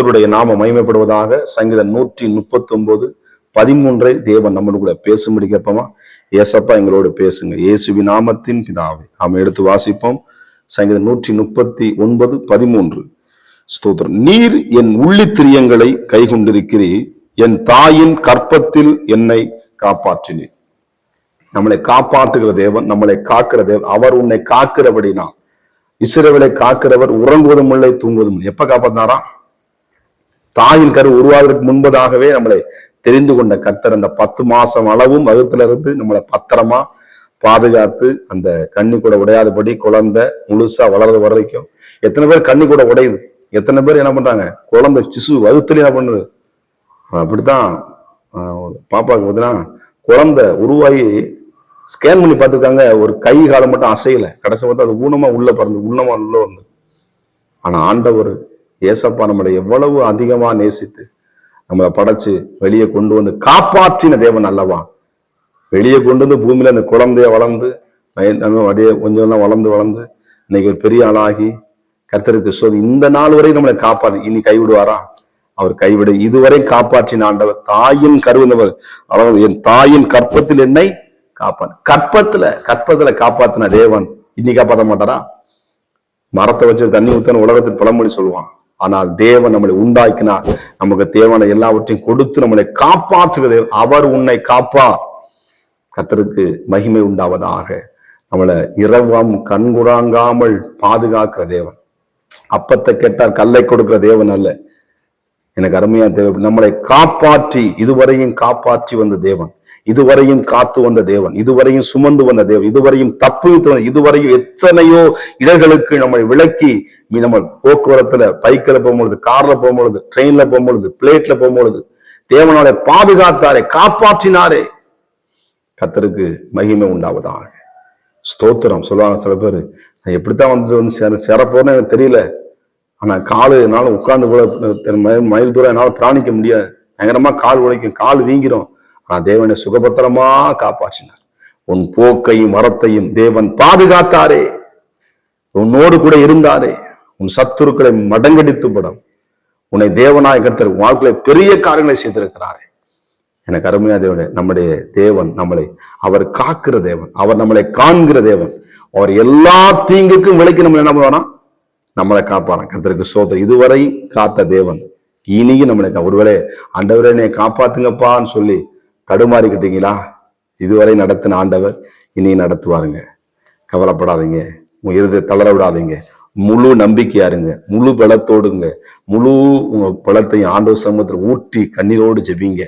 கர்த்தருடைய நாம மகிமைப்படுவதாக. சங்கீதம் 139:13 தேவன் நம்மளுக்குள்ள பேசும்படி கேட்போமா? ஏசப்பா எங்களோடு பேசுங்க. இயேசுவின் நாமத்தின் பிதாவே. நாம எடுத்து வாசிப்போம். சங்கீதம் 139:13. ஸ்தோத்திரம். நீர் என் உள்ளித்திரியங்களை கை கொண்டிருக்கிறீர், என் தாயின் கற்பத்தில் என்னை காப்பாற்றினீர். நம்மளை காப்பாற்றுகிற தேவன், நம்மளை காக்கிற தேவன். அவர் உன்னை காக்கிறபடினா, இஸ்ரவேலை காக்கிறவர் உறங்குவதும் இல்லை தூங்குவதும் இல்லை. எப்ப காப்பாத்தினாரா? தாயின் கரு உருவாவதற்கு முன்பதாகவே நம்மளை தெரிந்து கொண்ட கர்த்தர் அந்த 10 மாசம் அளவும் வகுத்துல இருந்து நம்மளை பத்திரமா பாதுகாத்து அந்த கண்ணி கூட உடையாதபடி குழந்தை முழுசா வளர்றது வரைக்கும். எத்தனை பேர் கண்ணி கூட உடையுது? எத்தனை பேர் என்ன பண்றாங்க? குழந்தை சிசு வகுத்துல என்ன பண்ணுது? அப்படித்தான் பாப்பாவுக்கு பார்த்தீங்கன்னா குழந்தை உருவாகி ஸ்கேன் பண்ணி பார்த்துருக்காங்க. ஒரு கை காலம் மட்டும் அசையல. கடைசி பார்த்தா அது ஊனமா உள்ள பறந்து உள்ளமா உள்ள வந்து. ஆனா ஆண்டவர் ஏசப்பா நம்மளை எவ்வளவு அதிகமா நேசித்து நம்மளை படைச்சு வெளியே கொண்டு வந்து காப்பாற்றின தேவன் அல்லவா? வெளியே கொண்டு வந்து பூமியில அந்த குழந்தைய வளர்ந்து அப்படியே கொஞ்சம் வளர்ந்து இன்னைக்கு ஒரு பெரிய ஆளாகி கர்த்தருக்கு சோதி இந்த நாள் வரை நம்மளை காப்பாற்றி இனி கைவிடுவாரா? அவர் கைவிட இதுவரை காப்பாற்றின ஆண்டவர். தாயின் கருவினவர், அதாவது என் தாயின் கற்பத்தில் என்னை கற்பத்துல காப்பாத்தின தேவன் இன்னி காப்பாற்ற மாட்டாரா? மரத்தை வச்சு தண்ணி ஊத்தன உலகத்தில் பழமொழி சொல்லுவான். ஆனால் தேவன் நம்மளை உண்டாக்கினா நமக்கு தேவையான எல்லாவற்றையும் கொடுத்து நம்மளை காப்பாற்றுகிற தேவன். அவர் உன்னை காப்பா. கர்த்தருக்கு மகிமை உண்டாவதாக. நம்மளை இரவாம் கண்குறாங்காமல் பாதுகாக்கிற தேவன். அப்பத்தை கேட்டால் கல்லை கொடுக்கிற தேவன் அல்ல. எனக்கு அருமையா தேவை. நம்மளை காப்பாற்றி இதுவரையும் காப்பாற்றி வந்த தேவன், இதுவரையும் காத்து வந்த தேவன், இதுவரையும் சுமந்து வந்த தேவன், இதுவரையும் தப்பு இதுவரையும் எத்தனையோ இடர்களுக்கு நம்மை விலக்கி நம்ம போக்குவரத்துல பைக்கில போகும்பொழுது, கார்ல போகும்பொழுது, ட்ரெயின்ல போகும்பொழுது, பிளேட்ல போகும்பொழுது தேவனாலே பாதுகாத்தாரே, காப்பாற்றினாரே. கர்த்தருக்கு மகிமை உண்டாவதாக. ஸ்தோத்திரம். சொல்லுவாங்க சில பேர், நான் எப்படித்தான் வந்து சேரப்போன்னு எனக்கு தெரியல, ஆனா காலு என்னால உட்கார்ந்து கூட மைல் தூரம் என்னால பிராணிக்க முடியாது, பயங்கரமா கால் உழைக்கும், கால் வீங்கிரும். ஆனா தேவனை சுகபத்திரமா காப்பாற்றினார். உன் போக்கையும் வரத்தையும் தேவன் பாதுகாத்தாரே, உன்னோடு கூட இருந்தாரே, உன் சத்துருக்களை மடங்கடித்துப்படும் உன்னை தேவனாய் கர்த்தர் வாழ்க்கையில பெரிய காரியங்களை செய்திருக்கிறாரே. எனக்கு அருமையா தேவனே, நம்முடைய தேவன் நம்மளை அவர் காக்கிற தேவன், அவர் நம்மளை காண்கிற தேவன். அவர் எல்லா தீங்குக்கும் விலைக்கு நம்ம என்ன பண்ணுவானா? நம்மளை காப்பாறான். கர்த்தருக்கு சோதனை. இதுவரை காத்த தேவன் இனியும் நம்மளை ஒருவேளை ஆண்டவரே என்னை காப்பாத்துங்கப்பான்னு சொல்லி தடுமாறிக்கிட்டீங்களா? இதுவரை நடத்தின ஆண்டவர் இனி நடத்துவாருங்க. கவலைப்படாதீங்க. உங்க இருதை தளர விடாதீங்க. முழு நம்பிக்கையா இருங்க, முழு பலத்தோடுங்க, முழு உங்க பலத்தையும் ஆண்டவர் சமூகத்தில் ஊற்றி கண்ணீரோடு ஜெபிங்க.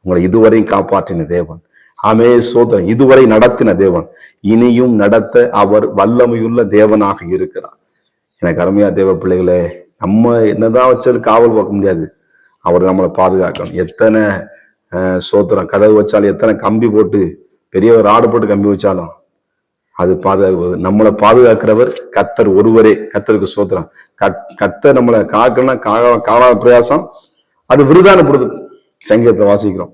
உங்களை இதுவரையும் காப்பாற்றின தேவன். ஆமே சோதனை. இதுவரை நடத்தின தேவன் இனியும் நடத்த அவர் வல்லமையுள்ள தேவனாக இருக்கிறார். எனக்கு அருமையா தேவ பிள்ளைகளே, நம்ம என்னதான் வச்சாலும் காவல் பார்க்க முடியாது. அவர் நம்மளை பாதுகாக்கணும். எத்தனை சோத்திரம் கதவு வச்சாலும், எத்தனை கம்பி போட்டு பெரிய ஒரு ஆடு போட்டு கம்பி வச்சாலும் அது நம்மளை பாதுகாக்கிறவர் கர்த்தர் ஒருவரே. கர்த்தருக்கு சோத்திரம். கர்த்தர் நம்மளை காக்கணும்னா காணாத பிரயாசம் அது விருதானப்படுது. சங்கீதத்தை வாசிக்கிறோம்.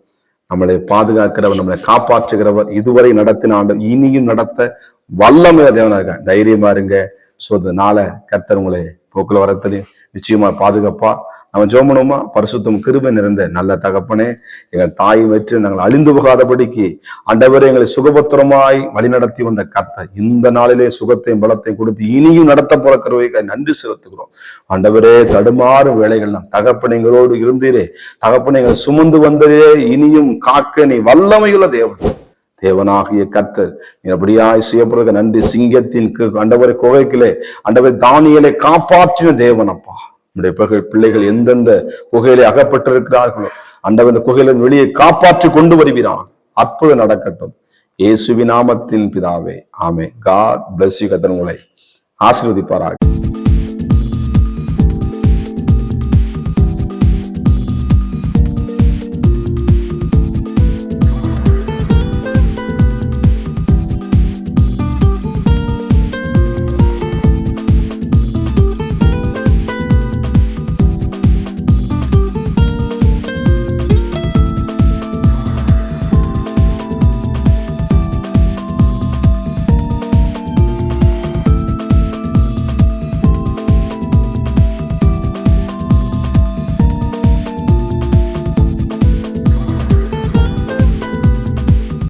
நம்மளை பாதுகாக்கிறவர், நம்மளை காப்பாற்றுகிறவர், இதுவரை நடத்தின ஆண்டு இனியும் நடத்த வல்லமையா தேவனா இருக்காங்க. தைரியமா இருங்க. நாளை கர்த்தர் உங்களை போக்குல வரத்திலையும் நிச்சயமா பாதுகாப்பா. நம்ம ஜெபணுமா? பரிசுத்தம் கிருபை நிறைந்த நல்ல தகப்பனே, எங்கள் தாயை வச்சு நாங்கள் அழிந்து போகாதபடிக்கு ஆண்டவரே எங்களை சுகபத்திரமாய் வழிநடத்தி வந்த கர்த்தர் இந்த நாளிலே சுகத்தையும் பலத்தையும் கொடுத்து இனியும் நடத்த போற கருவைக்காய் நன்றி செலுத்துகிறோம். ஆண்டவரே, தடுமாறும் வேலைகள் நாம் தகப்பனை எங்களோடு இருந்தீரே, தகப்பனை எங்களை சுமந்து வந்ததே, இனியும் காக்க நீ வல்லமையுள்ள தேவனாகிய கர்த்தர் அப்படியாய் செய்யப்படுறதுக்கு நன்றி. சிங்கத்தின் ஆண்டவரை குகைக்கிலே ஆண்டவரை தானியலை காப்பாற்றின தேவனப்பா. நம்முடைய பிள்ளைகள் எந்தெந்த குகையிலே அகப்பட்டிருக்கிறார்களோ ஆண்டவர் இந்த குகையில வெளியே காப்பாற்றி கொண்டு வருகிறான். அற்புதம் நடக்கட்டும். இயேசுவின் நாமத்தின் பிதாவே, ஆமென். God bless you. கர்த்தர் உங்களை ஆசீர்வதிப்பாராக.